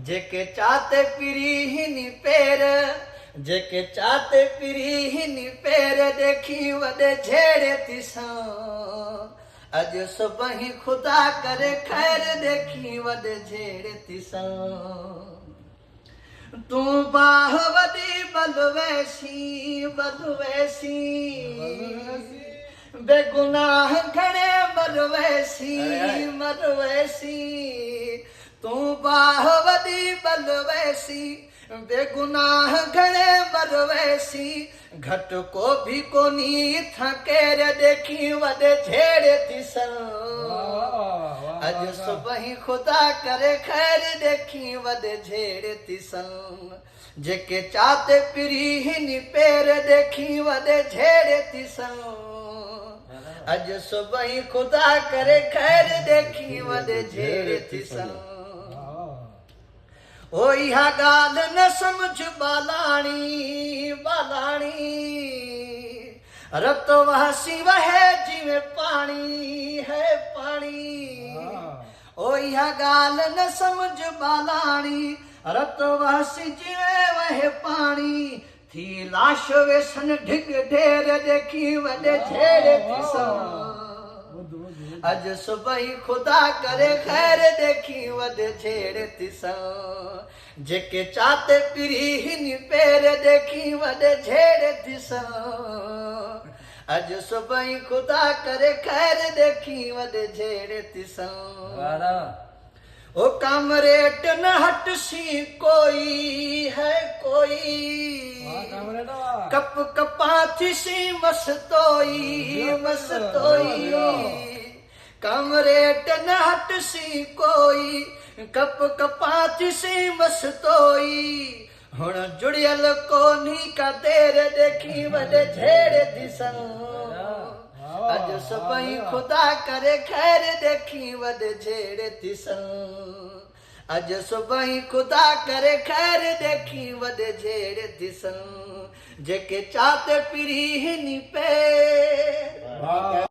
जेके चाते पिरी हिनी पैर जेके चाते पिरी हिनी पैर देखी वॾे झेड़े तिसां अॼु सुबह खुदा करे खैर देखी वॾे झेड़े तिसां तू बाह वॾी बलवैसी बलवैसी बेगुनाह घणे मरवैसी मरवैसी तू बाह वॾी बलवैसी बेगुनाह घणे मरवैसी घट को भी कोनी थकेर देखी वॾे झेड़े तिसां अॼु सुबह खुदा करे खैर देखी वॾे झेड़े तिसां जेके चाते पिरी हिनी पैर देखी वॾे झेड़े तिसां अॼु सुबह खुदा करे खैर देखी वॾे झेड़े तिसां ओ इहा ॻाल्हि न सम्झ बालाणी बालाणी रत वहसी वहे जिਵੇਂ पाणी है पाणी ओ इहा ॻाल्हि न सम्झ बालाणी रत वहसी जिਵੇਂ वहे पाणी थी लाश वेसन ढिग ढेर देखी वॾे झेड़े तिसां अॼु सुबह खुदा करे खैर देखी वॾे झेड़े तिसां जेके चाते पिरी हिनी पैर देखी वॾे झेड़े तिसां अॼु सुबह खुदा करे खैर देखी वॾे झेड़े तिसां ओ कामरेट न हटसी कोई है कोई कप कपाथी सी मस्तोई मस्तोई कामरेट न हटसी कोई कप कपाथी सी मस्तोई हुण जुड़ियल कोनी का देर देखी वॾे झेड़े तिसां अॼु सुबह खुदा करे खैर देखी वॾे झेड़े तिसां अॼु सुबह खुदा करे खैर देखी वॾे झेड़े तिसां जेके चाते पिरी हिनी पैर